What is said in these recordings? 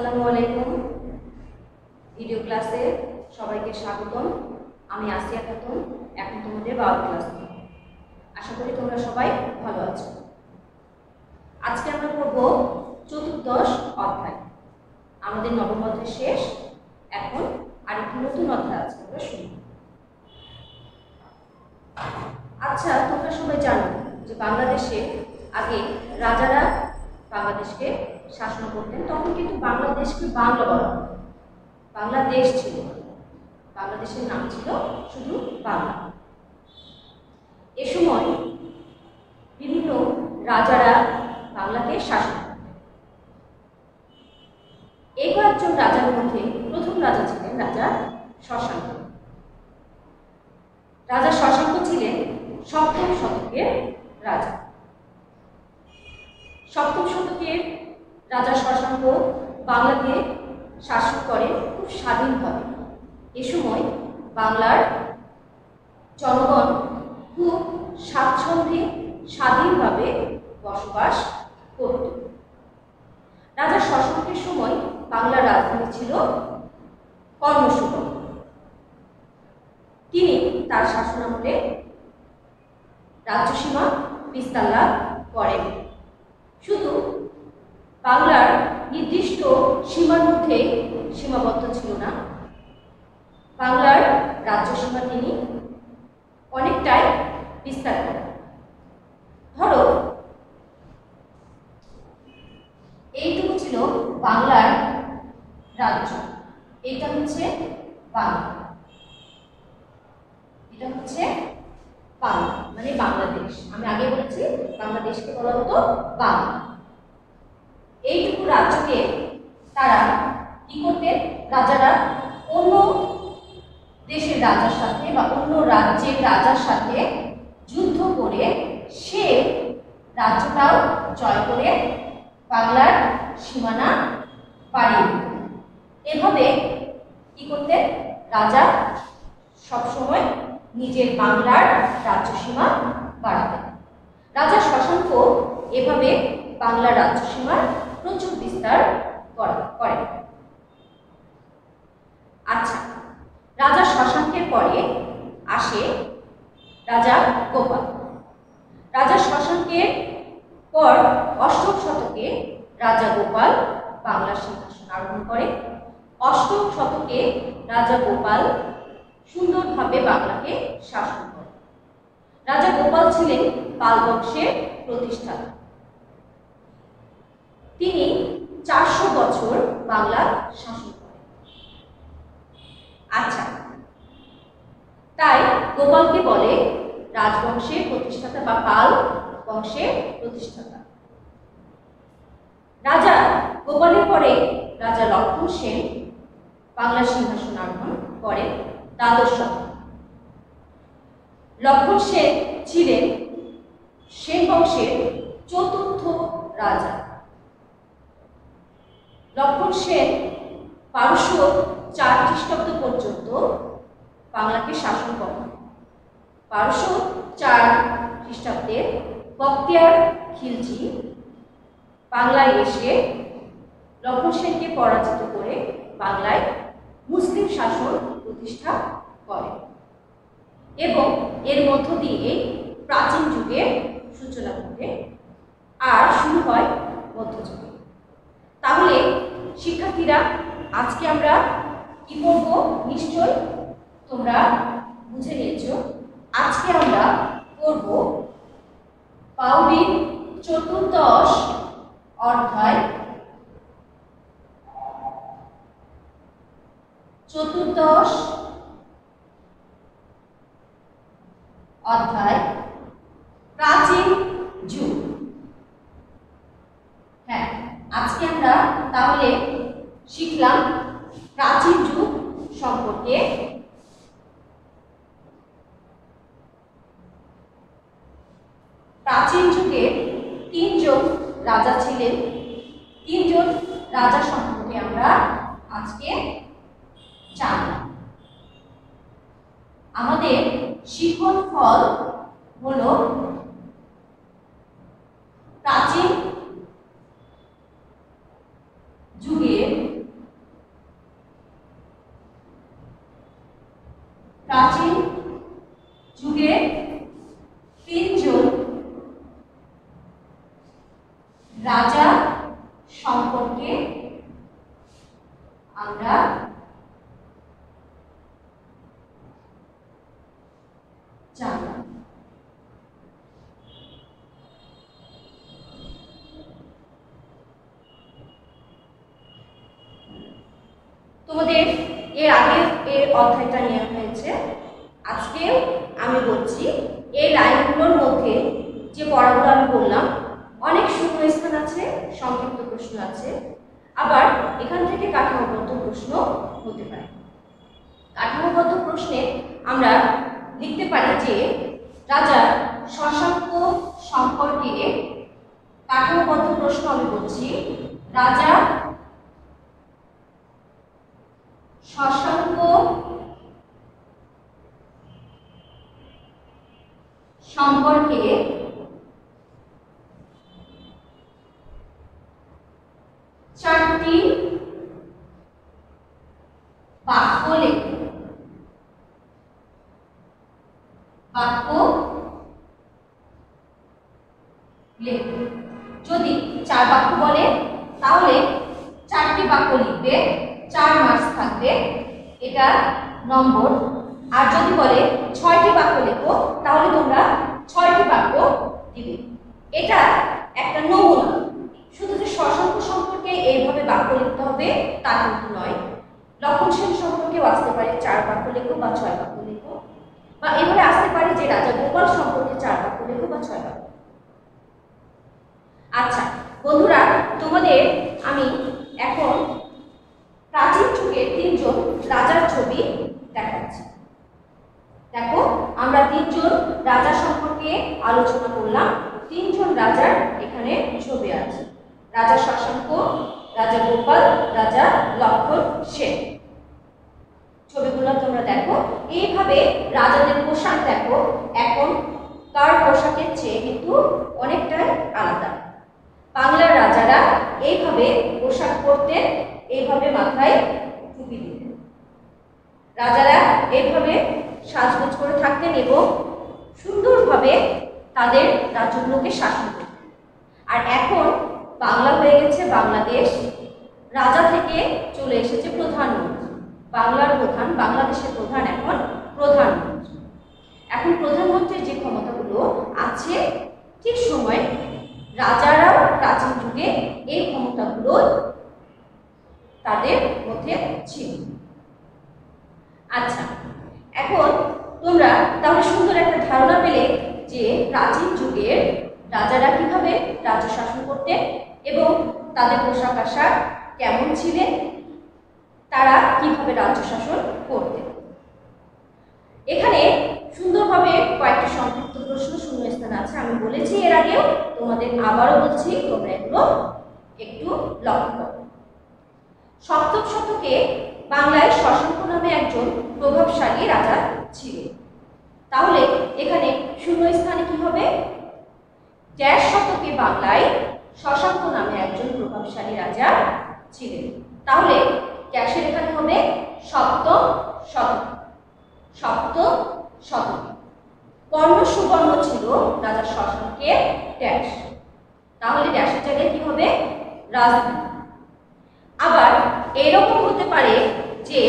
আসসালামু আলাইকুম। ভিডিও ক্লাসে সবাইকে স্বাগতম। আমি আসিয়া খাতুন, এখন তোমাদের 12 ক্লাস। আশা করি তোমরা সবাই ভালো আছো। আজকে আমরা পড়ব চতুর্দশ অধ্যায়। আমাদের নবম অধ্যায় শেষ, এখন আরেকটি নতুন অধ্যায় আছে, আমরা শুনি। আচ্ছা, তোমরা সবাই জানো যে বাংলাদেশে আগে রাজারা বাংলাদেশকে শাসন করতেন। তখন কিন্তু বাংলাদেশকে বাংলা বলা হতো, বাংলাদেশ ছিল, বাংলাদেশের নাম ছিল শুধু বাংলা। এ সময় বিভিন্ন রাজারা বাংলাকে শাসন করতেন। এই কয়েকজন রাজার মধ্যে প্রথম রাজা ছিলেন রাজা শশাঙ্ক। রাজা শশাঙ্ক ছিলেন সপ্তম শতকের রাজা। সপ্তম শতকের রাজা শশাঙ্ক বাংলাকে শাসন করেন খুব স্বাধীনভাবে। এ সময় বাংলার জনগণ খুব স্বাচ্ছন্দ্যে স্বাধীনভাবে বসবাস করত। রাজা শশাঙ্কের সময় বাংলার রাজধানী ছিল কর্ণসূবর্ণ। তিনি তার শাসনামলে রাজ্যসীমা বিস্তার লাভ করেন। শুধু বাংলার নির্দিষ্ট সীমার মধ্যে সীমাবদ্ধ ছিল না, বাংলার রাজ্যসীমা তিনি অনেকটাই বিস্তার করেন। ধরো, এইটুকু ছিল বাংলার রাজ্য, এটা হচ্ছে বাংলা, এটা হচ্ছে বাংলা মানে বাংলাদেশ। আমি আগে বলেছি বাংলাদেশকে বলা হতো বাংলা। এইটুকু রাজ্যকে তারা কি করতেন? রাজারা অন্য দেশের রাজার সাথে বা অন্য রাজ্যের রাজার সাথে যুদ্ধ করে সে রাজ্যটাও জয় করে বাংলার সীমানা বাড়িয়ে দিতেন। এভাবে কি করতেন? রাজা সবসময় নিজের বাংলার রাজ্যসীমা বাড়াতেন। রাজা শশাঙ্ক এভাবে বাংলার রাজ্যসীমার প্রচুর বিস্তার করেন। আচ্ছা, রাজা শশাঙ্কের পরে আসে রাজা গোপাল। রাজা শশাঙ্কের পর অষ্টম শতকে রাজা গোপাল বাংলার সিংহাসন আরোহণ করে। অষ্টম শতকে রাজা গোপাল সুন্দরভাবে বাংলাকে শাসন করে। রাজা গোপাল ছিলেন পাল বংশের প্রতিষ্ঠাতা। তিনি 400 বছর বাংলা শাসন করেন। আচ্ছা, তাই গোপালকে বলে রাজবংশের প্রতিষ্ঠাতা বা পাল বংশের প্রতিষ্ঠাতা। রাজা গোপালের পরে রাজা লক্ষণ সেন বাংলার সিংহাসন আরোহণ করেন দ্বাদশ শতকে। লক্ষণ সেন ছিলেন সেন বংশের চতুর্থ রাজা। লক্ষণ সেন 1204 খ্রিস্টাব্দ পর্যন্ত বাংলাকে শাসন করেন। 1204 খ্রিস্টাব্দে বখতিয়ার খিলজি বাংলায় এসে লক্ষণ সেনকে পরাজিত করে বাংলায় মুসলিম শাসন প্রতিষ্ঠা করেন এবং এর মধ্য দিয়ে প্রাচীন যুগের সূচনা ঘটে আর শুরু হয় মধ্যযুগে। তাহলে শিক্ষার্থীরা, আজকে আমরা কি পড়ব নিশ্চয় তোমরা বুঝে নিয়েছো। আজকে আমরা পড়ব পাউলির চতুর্দশ অধ্যায়, চতুর্দশ অধ্যায় প্রাচীন যুগ। হ্যাঁ, আজকে আমরা তাহলে শিখলাম প্রাচীন যুগ সম্পর্কে। প্রাচীন যুগে 3 জন রাজা ছিলেন। 3 জন রাজা সম্পর্কে আমরা আজকে জানলাম। আমাদের শিখন ফল হলো প্রাচীন যুগের প্রাচীন যুগে তিনজন রাজা সম্পর্কে আমরা জানলাম। তোমাদের এর আগে এই অধ্যায়টা নেওয়া হয়েছে, আজকে আমি বলছি এই লাইনগুলোর মধ্যে যে পড়াগুলো আমি বললাম অনেক শূন্যস্থান আছে, সংক্ষিপ্ত প্রশ্ন আছে, আবার এখান থেকে কাঠামোবদ্ধ প্রশ্ন হতে পারে। কাঠামোবদ্ধ প্রশ্নে আমরা লিখতে পারি যে রাজা শশাঙ্ক সম্পর্কে, কাঠামোবদ্ধ প্রশ্ন আমি বলছি, রাজা শশাঙ্ক সম্পর্কে চারটি বাক্য লেখো। বাক্য লেখো। যদি 4 বাক্য বলে তাহলে 4টি বাক্য লিখবে, 4 মার্কস থাকবে, এটা নম্বর। আর যদি বলে 6টি বাক্য লেখো তাহলে তোমরা 6টি বাক্য দিবে। এটা একটা নমুনা, শুধু যে শশাঙ্ক সম্পর্কে এইভাবে বাক্য লিখতে হবে তা কিন্তু নয়। লক্ষণ সেন সম্পর্কেও আসতে পারে 4 বাক্য লেখো বা 6 বাক্য লেখো, বা এভাবে আসতে পারে যে রাজা গোপাল সম্পর্কে 4 বাক্য লেখো বা 6 বাক্য। আচ্ছা বন্ধুরা, তোমাদের আমি এখন প্রাচীন যুগের 3 জন রাজার ছবি দেখাচ্ছি। দেখো, আমরা 3 জন রাজা সম্পর্কে আলোচনা করলাম। 3 জন রাজার এখানে ছবি আছে, রাজা শশাঙ্ক, রাজা গোপাল, রাজা লক্ষণ সেন। ছবিগুলো তোমরা দেখো। এইভাবে রাজাদের পোশাক দেখো, এখন কার পোশাকের চেয়ে কিন্তু অনেকটাই আলাদা। বাংলার রাজারা এইভাবে পোশাক পরতেন, এইভাবে মাথায় টুপি দিতেন। রাজারা এইভাবে সাজগোজ করে থাকতেন এবং সুন্দরভাবে তাদের রাজ্যগুলোকে শাসন করতেন। আর এখন বাংলা হয়ে গেছে বাংলাদেশ, রাজা থেকে চলে এসেছে প্রধানমন্ত্রী। বাংলার প্রধান, বাংলাদেশের প্রধান এখন প্রধানমন্ত্রী। এখন প্রধানমন্ত্রীর যে ক্ষমতাগুলো আছে, ঠিক সময় রাজারাও প্রাচীন যুগে এই ক্ষমতাগুলো তাদের মধ্যে ছিল। আচ্ছা, এখন তোমরা তাহলে সুন্দর একটা ধারণা পেলে যে প্রাচীন যুগের রাজারা কিভাবে রাজ্য শাসন করতেন এবং তাদের পোশাক আশাক কেমন ছিলেন, তারা কিভাবে রাজ্য শাসন করতেন। এখানে সুন্দরভাবে কয়েকটি সংক্ষিপ্ত প্রশ্ন শূন্যস্থান আছে, আমি বলেছি এর আগেও, তোমাদের আবারও বলছি, তোমরা এগুলো একটু লক্ষ্য করো। সপ্তম শতকে বাংলায় শশাঙ্ক নামে একজন প্রভাবশালী রাজা ছিলেন। তাহলে এখানে শূন্যস্থানে কি হবে? ড্যাশ শতকে বাংলায় শশাঙ্ক নামে একজন প্রভাবশালী রাজা ছিলেন। তাহলে ড্যাশের এখানে হবে সপ্তম শতকে। সপ্তম শতকে কর্ণ সুবর্ণ ছিল রাজা শশাঙ্কের ড্যাশ, তাহলে ড্যাশের জায়গায় কি হবে? রাজধানী। আবার এরকম হতে পারে যে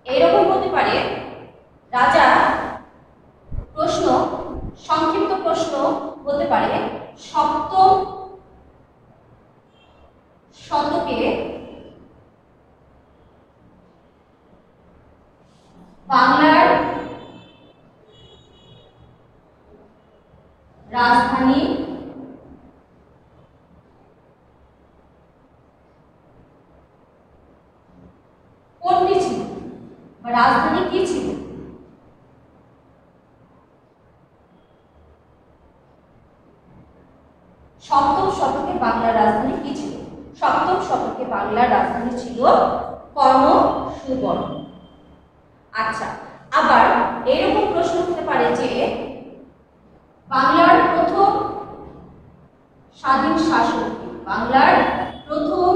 এরকম হতে পারে রাজা, প্রশ্ন সংক্ষিপ্ত প্রশ্ন হতে পারে সপ্তম শতকে বাংলার রাজধানী কোনটি ছিল বা রাজধানী কি ছিল? সপ্তম শতকে বাংলার রাজধানী কি ছিল? সপ্তম শতকে বাংলার রাজধানী ছিল কর্ণ সুবর্ণ। আচ্ছা, আবার এরকম প্রশ্ন হতে পারে যে বাংলার প্রথম স্বাধীন শাসক, বাংলার প্রথম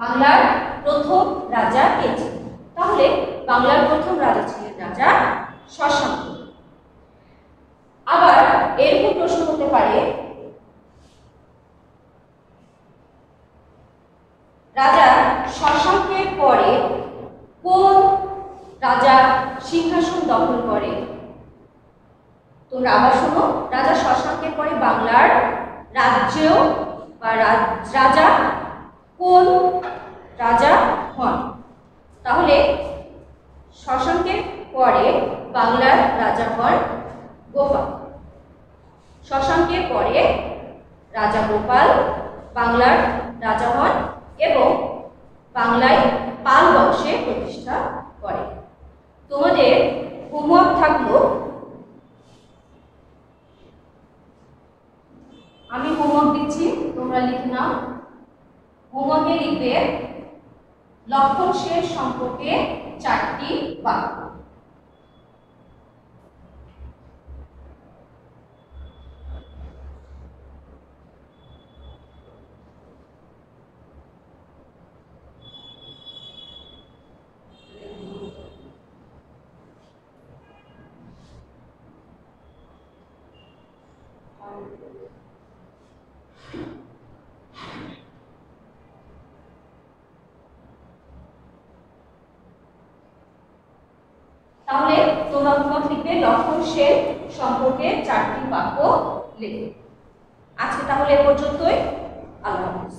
বাংলার প্রথম রাজা কে ছিলেন? তাহলে বাংলার প্রথম রাজা ছিলেন রাজা শশাঙ্ক। আবার এরকম প্রশ্ন হতে পারে, রাজা শশাঙ্কের পরে কোন রাজা সিংহাসন দখল করে? তোমরা আবার শোনো, রাজা শশাঙ্কের পরে বাংলার রাজ্য বা রাজা কোন রাজা হন? তাহলে শশাঙ্কের পরে বাংলার রাজা হন গোপাল। শশাঙ্কের পরে রাজা গোপাল বাংলার রাজা হন এবং বাংলায় পাল বংশের প্রতিষ্ঠা করে। তোমাদের হোমওয়ার্ক থাকলো, আমি হোমওয়ার্ক দিচ্ছি, তোমরা লিখে নাও। হোমওয়ার্কে লিখবে লক্ষণ সেন সম্পর্কে 4টি বাক্য। তাহলে তোমরা হোমওয়ার্ক লিখবে লক্ষণ সেন সম্পর্কে 4টি বাক্য লিখবে। আজকে তাহলে এ পর্যন্তই। আল্লাহ হাফেজ।